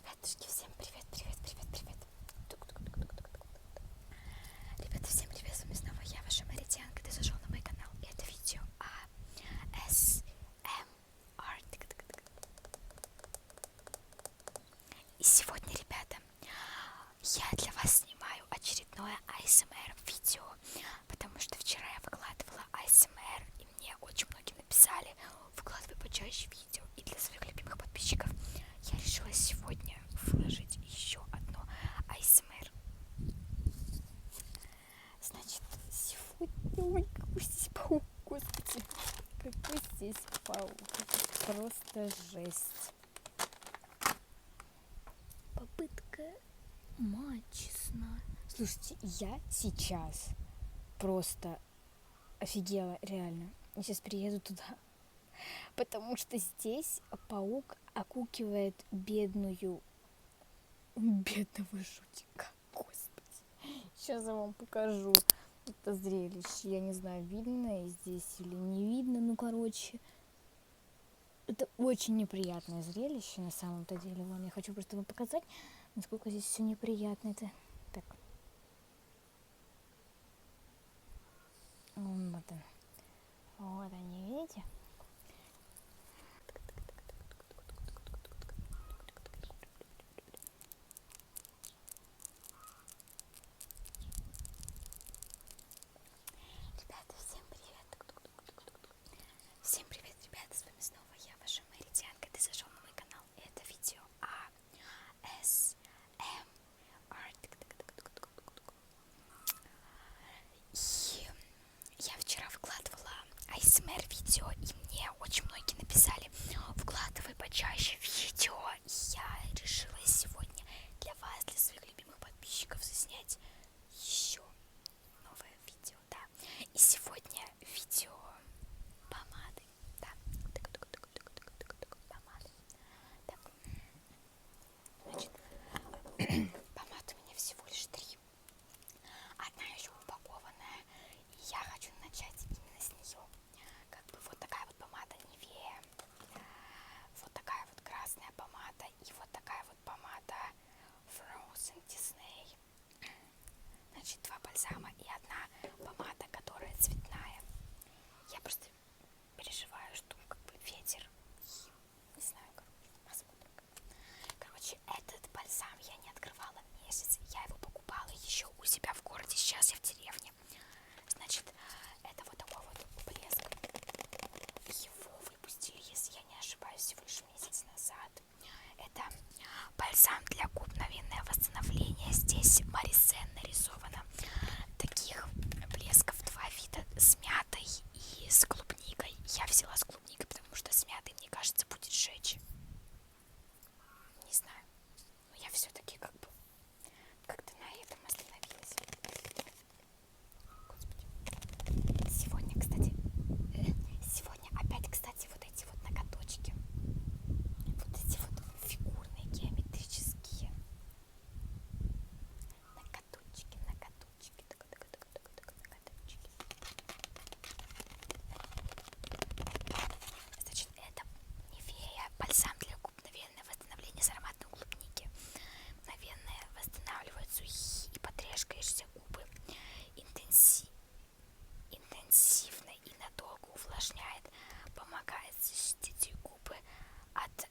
Ребятушки, всем привет, привет, привет, привет. Ребята, всем привет, с вами снова я, ваша Маритянка. Ты зашел на мой канал, и это видео ASMR. И сегодня, ребята, я для вас снимаю очередное ASMR видео, потому что вчера я выкладывала ASMR, и мне очень многие написали: выкладывай почаще видео. И для своих любимых подписчиков я решила сегодня выложить еще одно ASMR. Значит, сегодня... Ой, какой здесь паук, господи. Какой здесь паук. Это просто жесть. Попытка мачесна. Слушайте, я сейчас просто офигела, реально. Я сейчас приеду туда, потому что здесь паук окукивает бедного жутика. Господи. Сейчас я вам покажу это зрелище. Я не знаю, видно здесь или не видно. Ну, короче, это очень неприятное зрелище на самом-то деле. Вон, я хочу просто вам показать, насколько здесь все неприятно. Это так. Вот он. Вот они, видите? Ребята, всем привет. Всем привет, ребята, с вами снова я, ваша Маритянка. Ты зашел на мой канал, и это видео ASMR. И я вчера выкладывала ASMR видео, и мне очень многие написали: выкладывай почаще видео. И я решила сегодня для вас, для своих любимых подписчиков, заснять еще новое видео, да. И сегодня видео помады, да. Помады. Так. Значит, помад у меня всего лишь 3. Одна еще упакованная, и я хочу начать именно с нее. Как бы вот такая вот помада Nivea, вот такая вот красная помада и вот такая вот помада Frozen Disney. Значит, 2 бальзама и одна помада, которая цветная. Я просто переживаю, что как бы ветер. Не знаю, посмотрим. Короче, этот бальзам я не открывала месяц. Я его покупала еще у себя в городе. Сейчас я в деревне. Значит, это вот такой вот блеск. Его выпустили, если я не ошибаюсь, всего лишь месяц назад. Это бальзам для губ мгновенное восстановление. Здесь Марисен нарисовано. Таких блесков 2 вида: с мятой и с клубникой. Я взяла с клубникой, потому что с мятой, мне кажется, будет жечь. Не знаю. Но я все-таки как бы как-то на этом остановилась. Господи. Сегодня, опять, кстати, вот эти вот ноготочки. Вот эти вот фигурные, геометрические ноготочки. Значит, это Nivea бальзам для губ мгновенное восстановление с ароматом клубники. Мгновенное восстанавливает сухие и потрескающиеся губы. Интенсивно и надолго увлажняет, помогает защитить губы от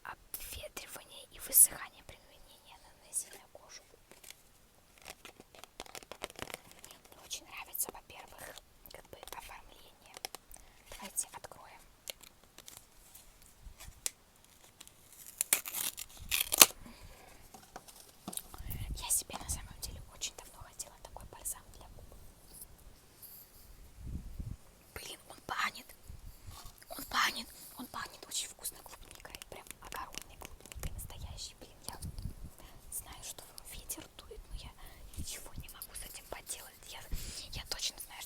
обветривания и высыхания при нанесении на кожу. Мне очень нравится, во-первых, как бы оформление. Давайте откроем. Я себе на самом деле очень давно хотела такой бальзам для губ. Блин, он пахнет очень вкусно клубникой, прям огородной клубникой настоящей. Блин, я знаю, что ветер дует, но я ничего не могу с этим поделать. Я точно знаю,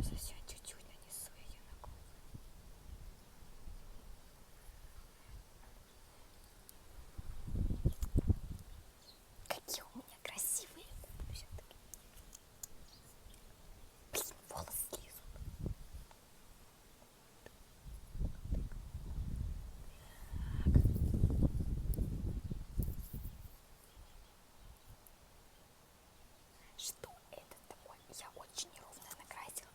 Совсем чуть-чуть нанесу ее на губы. Какие у меня красивые губы все-таки. Блин, волосы лезут. Что это такое? Я очень неровно накрасила.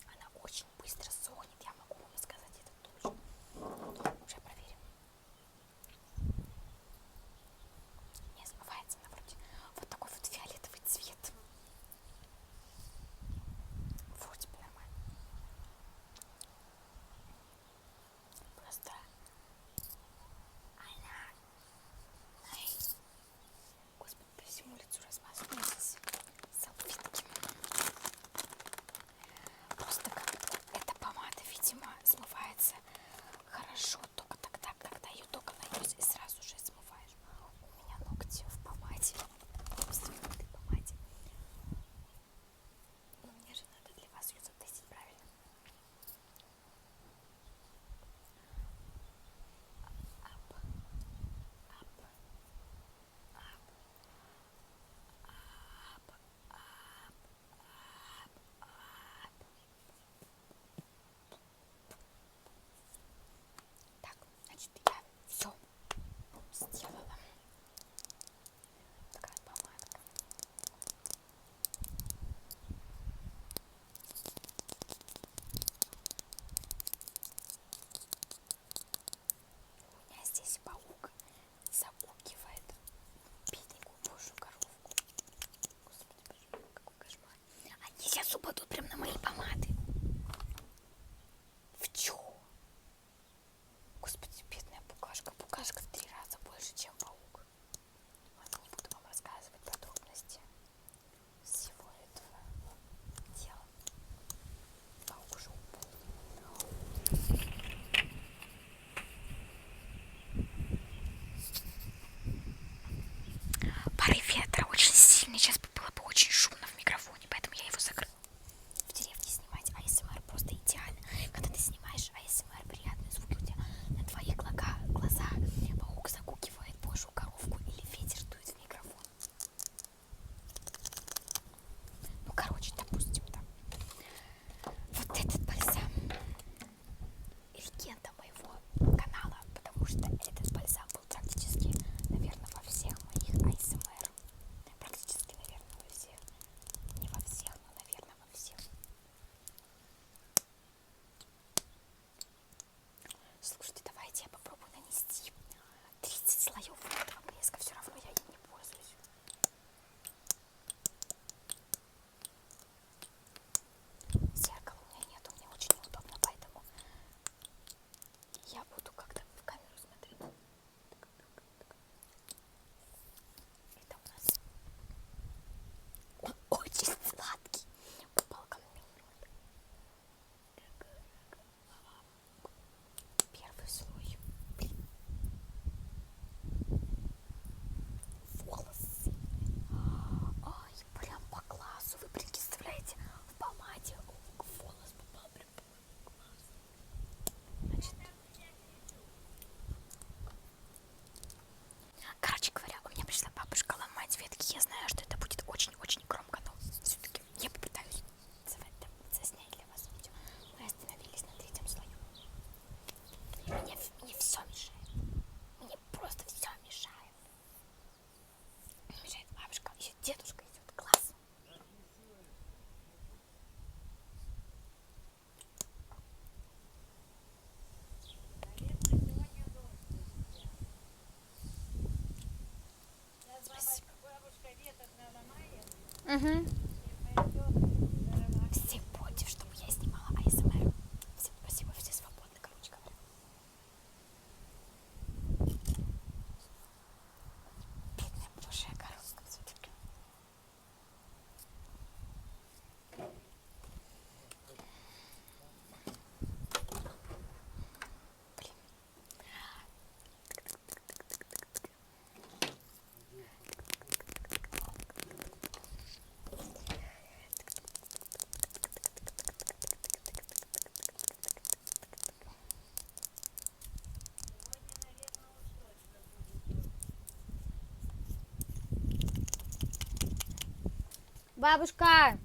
Она очень быстро сохнет, я могу вам сказать это точно. Уже проверим. Не смывается она вроде. Вот такой вот фиолетовый цвет. Вроде бы нормально. Просто она... Ай. Господи, по всему лицу размазывается салфетки. Просто как эта помада, видимо, смывается хорошо только тогда, когда ее только нанес и сразу же смываешь. У меня ногти в помаде, в этой помаде. Но мне же надо для вас ее затестить правильно. Ап, ап, ап, ап, ап, ап, ап. Так, значит, я все сделала. Такая помадка. У меня здесь паук загукивает бедненькую божью коровку. Господи, боже, какой кошмар. Они сейчас упадут прям на мои помады. В чё? Господи, бедная букашка. Букашка в 3 раза больше, чем паук. Ладно, не буду вам рассказывать подробности всего этого дела. Паук уже упал. Порыв ветра очень сильный. Сейчас было бы очень шумно в микрофоне, поэтому я его закрыла. В деревне снимать АСМР просто идеально. Когда ты снимаешь АСМР, приятные звуки у тебя на твоих глазах паук загукивает божью коровку или ветер дует в микрофон. Ну, короче, допустим, так. Вот этот бальзам легенда моего канала, потому что этот бальзам был практически, наверное, во всех моих АСМР. Практически, наверное, во всех. Не во всех, но, наверное, во всех. Слушайте, давайте я попробую нанести 30 слоев этого блеска. Все равно я им не пользуюсь. Зеркала у меня нету, мне очень неудобно, поэтому я буду как-то в камеру смотреть. Это у нас он очень сладкий. Попал ко мне в рот. Первый слой. Блин. Волосы. Ай, прям по глазу. Вы представляете, в помаде волос попал прям по моему глазу. Значит, короче говоря, у меня пришла бабушка ломать ветки. Я знаю, что это будет очень-очень громко, но все-таки я попытаюсь заснять для вас видео. Мы остановились на 3-м слою. Мне все мешает. Мне просто все мешает. Мешает бабушка, еще дедушка идет. Класс. Спасибо. Угу. Все против, чтобы я снимала АСМР. Всем спасибо, все свободны, короче говоря. Бедная божья коровка все-таки. Блин. Бабушка!